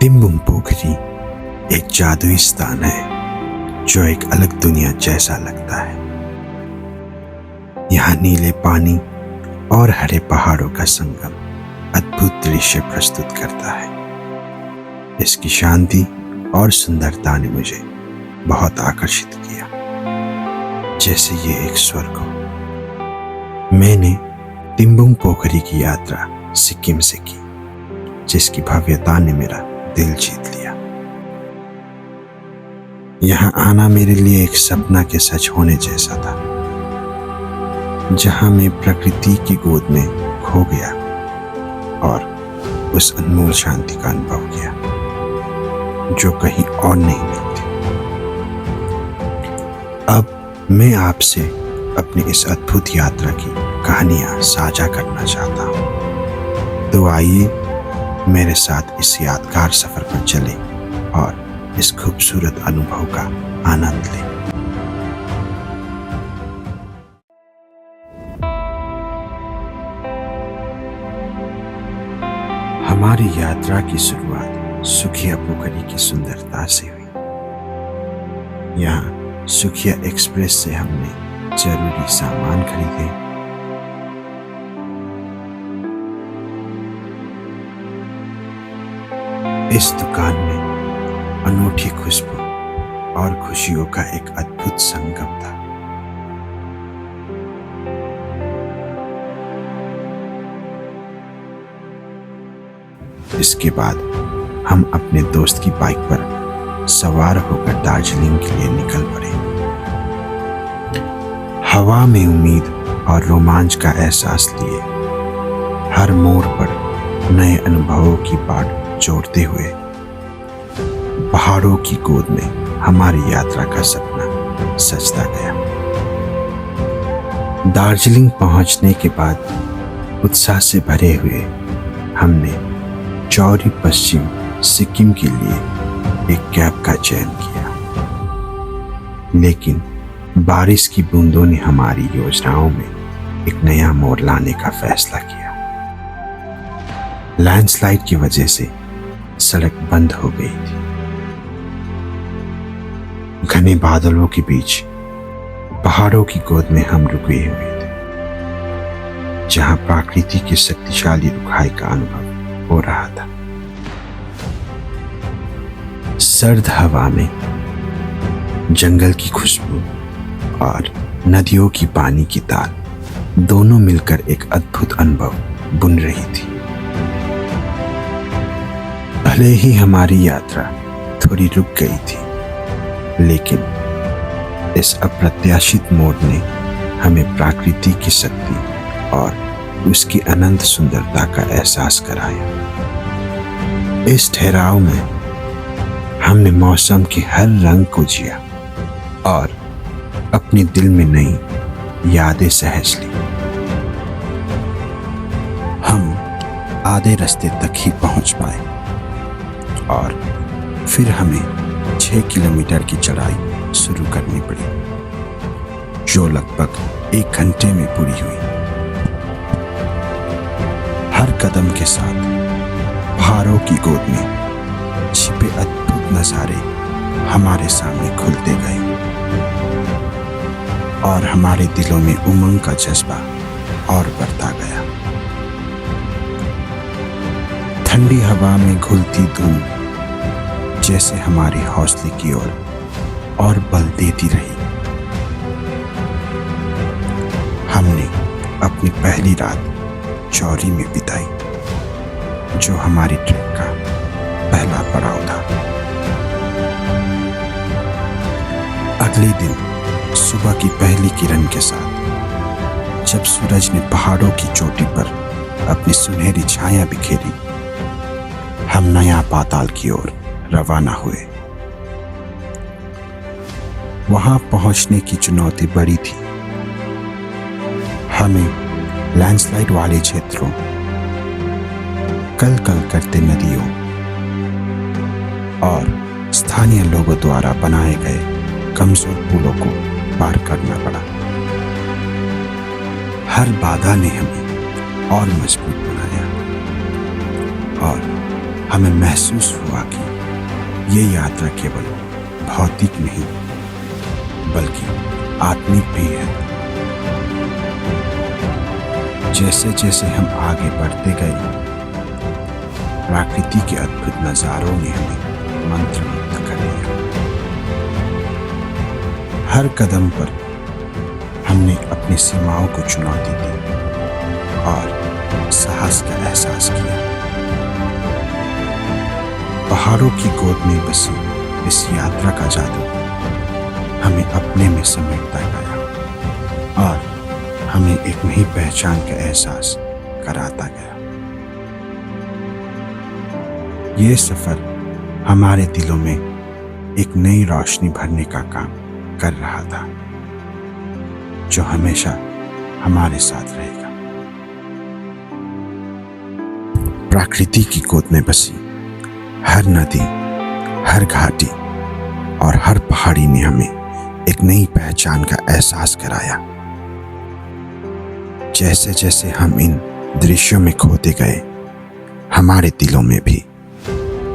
टिम्बुंग पोखरी एक जादुई स्थान है जो एक अलग दुनिया जैसा लगता है। यहाँ नीले पानी और हरे पहाड़ों का संगम अद्भुत दृश्य प्रस्तुत करता है। इसकी शांति और सुंदरता ने मुझे बहुत आकर्षित किया, जैसे ये एक स्वर्ग हो। मैंने टिम्बुंग पोखरी की यात्रा सिक्किम से की, जिसकी भव्यता ने मेरा दिल जीत लिया। यहाँ आना मेरे लिए एक सपना के सच होने जैसा था, जहाँ मैं प्रकृति की गोद में खो गया और उस अनमोल शांति का अनुभव किया जो कहीं और नहीं मिलती। अब मैं आपसे अपनी इस अद्भुत यात्रा की कहानियां साझा करना चाहता हूं। तो आइए मेरे साथ इस यादगार सफर पर चलें और इस खूबसूरत अनुभव का आनंद लें। हमारी यात्रा की शुरुआत सुखिया पोखरी की सुंदरता से हुई। यहाँ सुखिया एक्सप्रेस से हमने जरूरी सामान खरीदे। इस दुकान में अनूठी खुशबू और खुशियों का एक अद्भुत संगम था। इसके बाद हम अपने दोस्त की बाइक पर सवार होकर दार्जिलिंग के लिए निकल पड़े। हवा में उम्मीद और रोमांच का एहसास लिए हर मोड़ पर नए अनुभवों की बाट जोड़ते हुए पहाड़ों की गोद में हमारी यात्रा का सपना सजता गया। दार्जिलिंग पहुंचने के बाद उत्साह से भरे हुए हमने चौरी पश्चिम सिक्किम के लिए एक कैब का चयन किया, लेकिन बारिश की बूंदों ने हमारी योजनाओं में एक नया मोड़ लाने का फैसला किया। लैंडस्लाइड की वजह से सड़क बंद हो गई थी। घने बादलों के बीच पहाड़ों की गोद में हम रुके हुए थे, जहां प्रकृति की शक्तिशाली रुखाई का अनुभव हो रहा था। सर्द हवा में जंगल की खुशबू और नदियों की पानी की ताल दोनों मिलकर एक अद्भुत अनुभव बुन रही थी। भले ही हमारी यात्रा थोड़ी रुक गई थी, लेकिन इस अप्रत्याशित मोड़ ने हमें प्रकृति की शक्ति और उसकी अनंत सुंदरता का एहसास कराया। इस ठहराव में हमने मौसम के हर रंग को जिया और अपने दिल में नई यादें सहेज ली। हम आधे रास्ते तक ही पहुंच पाए और फिर हमें 6 किलोमीटर की चढ़ाई शुरू करनी पड़ी, जो लगभग 1 घंटे में पूरी हुई। हर कदम के साथ पहाड़ों की गोद में छिपे अद्भुत नज़ारे हमारे सामने खुलते गए और हमारे दिलों में उमंग का जज्बा और बढ़ता गया। ठंडी हवा में घुलती धूप जैसे हमारे हौसले की ओर और बल देती रही। हमने अपनी पहली रात चौरी में बिताई, जो हमारी ट्रिप का पहला पड़ाव था। अगले दिन सुबह की पहली किरण के साथ जब सूरज ने पहाड़ों की चोटी पर अपनी सुनहरी छाया बिखेरी, हम नया पाताल की ओर रवाना हुए। वहां पहुंचने की चुनौती बड़ी थी। हमें लैंडस्लाइड वाले क्षेत्रों, कल कल करते नदियों और स्थानीय लोगों द्वारा बनाए गए कमजोर पुलों को पार करना पड़ा। हर बाधा ने हमें और मजबूत बनाया और हमें महसूस हुआ कि ये यात्रा केवल भौतिक नहीं बल्कि आत्मिक भी है। जैसे जैसे हम आगे बढ़ते गए, प्रकृति के अद्भुत नजारों ने हमें मंत्रमुग्ध कर दिया। हर कदम पर हमने अपनी सीमाओं को चुनौती दी और साहस का एहसास किया। पहाड़ों की गोद में बसी इस यात्रा का जादू हमें अपने में समेटता गया और हमें एक नई पहचान का एहसास कराता गया। ये सफर हमारे दिलों में एक नई रोशनी भरने का काम कर रहा था, जो हमेशा हमारे साथ रहेगा। प्रकृति की गोद में बसी हर नदी, हर घाटी और हर पहाड़ी ने हमें एक नई पहचान का एहसास कराया। जैसे जैसे हम इन दृश्यों में खोते गए, हमारे दिलों में भी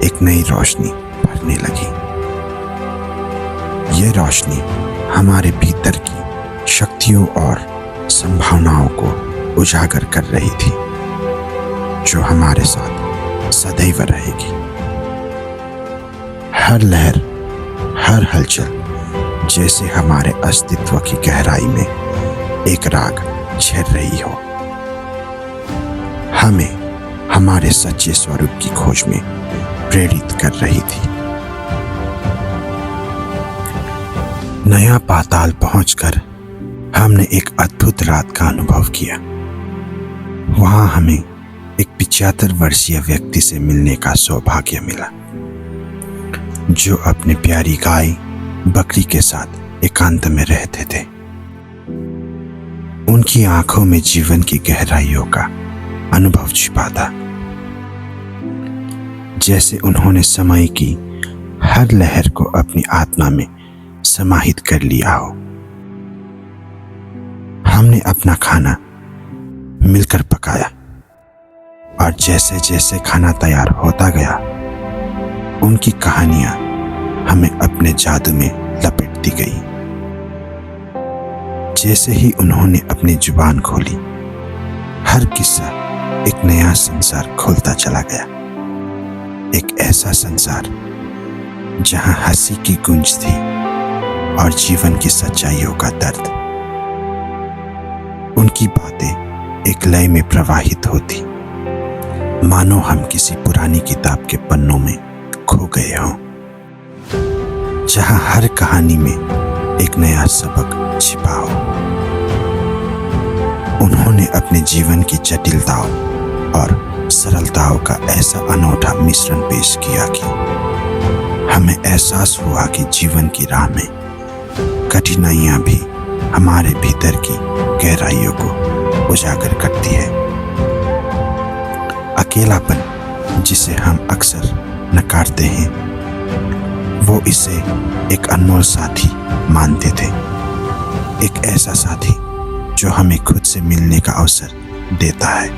एक नई रोशनी भरने लगी। ये रोशनी हमारे भीतर की शक्तियों और संभावनाओं को उजागर कर रही थी, जो हमारे साथ सदैव रहेगी। हर लहर, हर हलचल जैसे हमारे अस्तित्व की गहराई में एक राग छेड़ रही हो, हमें हमारे सच्चे स्वरूप की खोज में प्रेरित कर रही थी। नया पाताल पहुंचकर हमने एक अद्भुत रात का अनुभव किया। वहां हमें एक 75 वर्षीय व्यक्ति से मिलने का सौभाग्य मिला, जो अपनी प्यारी गाय बकरी के साथ एकांत में रहते थे। उनकी आंखों में जीवन की गहराइयों का अनुभव छिपा था, जैसे उन्होंने समय की हर लहर को अपनी आत्मा में समाहित कर लिया हो। हमने अपना खाना मिलकर पकाया और जैसे जैसे खाना तैयार होता गया, उनकी कहानियां हमें अपने जादू में लपेटती गई। जैसे ही उन्होंने अपनी जुबान खोली, हर किस्सा एक नया संसार खोलता चला गया। एक ऐसा संसार जहां हंसी की गूंज थी और जीवन की सच्चाइयों का दर्द। उनकी बातें एक लय में प्रवाहित होती, मानो हम किसी पुरानी किताब के पन्नों में खो गए हों, जहां हर कहानी में एक नया सबक छिपा हो। उन्होंने अपने जीवन की जटिलताओं और सरलताओं का ऐसा अनूठा मिश्रण पेश किया कि हमें एहसास हुआ कि जीवन की राह में कठिनाइयां भी हमारे भीतर की गहराइयों को उजागर करती है। अकेलापन, जिसे हम अक्सर नकारते हैं, वो इसे एक अनमोल साथी मानते थे। एक ऐसा साथी जो हमें खुद से मिलने का अवसर देता है।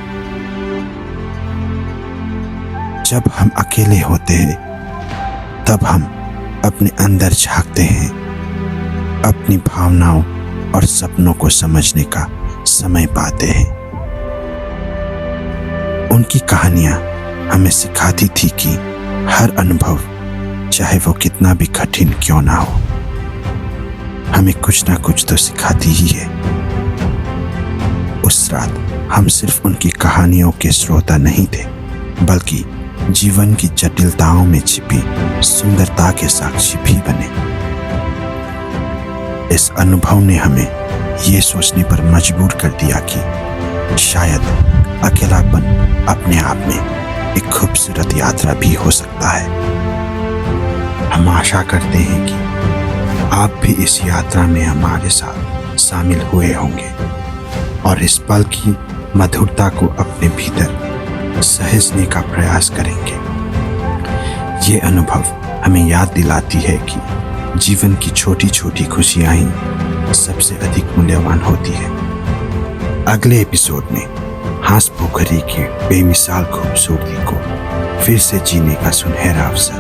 जब हम अकेले होते हैं, तब हम अपने अंदर झांकते हैं, अपनी भावनाओं और सपनों को समझने का समय पाते हैं। उनकी कहानियां हमें सिखाती थी कि हर अनुभव, चाहे वो कितना भी कठिन क्यों ना हो, हमें कुछ ना कुछ तो सिखाती ही है। उस रात हम सिर्फ उनकी कहानियों के श्रोता नहीं थे, बल्कि जीवन की जटिलताओं में छिपी सुंदरता के साक्षी भी बने। इस अनुभव ने हमें ये सोचने पर मजबूर कर दिया कि शायद अकेलापन अपने आप में एक खूबसूरत यात्रा भी हो सकता है। हम आशा करते हैं कि आप भी इस यात्रा में हमारे साथ शामिल हुए होंगे और इस पल की मधुरता को अपने भीतर सहेजने का प्रयास करेंगे। ये अनुभव हमें याद दिलाती है कि जीवन की छोटी छोटी खुशियां ही सबसे अधिक मूल्यवान होती है। अगले एपिसोड में हांस पोखरी की बेमिसाल खूबसूरती को फिर से जीने का सुनहरा अवसर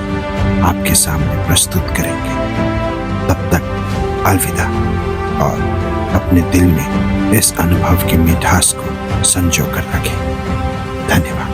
आपके सामने प्रस्तुत करेंगे। तब तक अलविदा, और अपने दिल में इस अनुभव की मिठास को संजो कर रखें। धन्यवाद।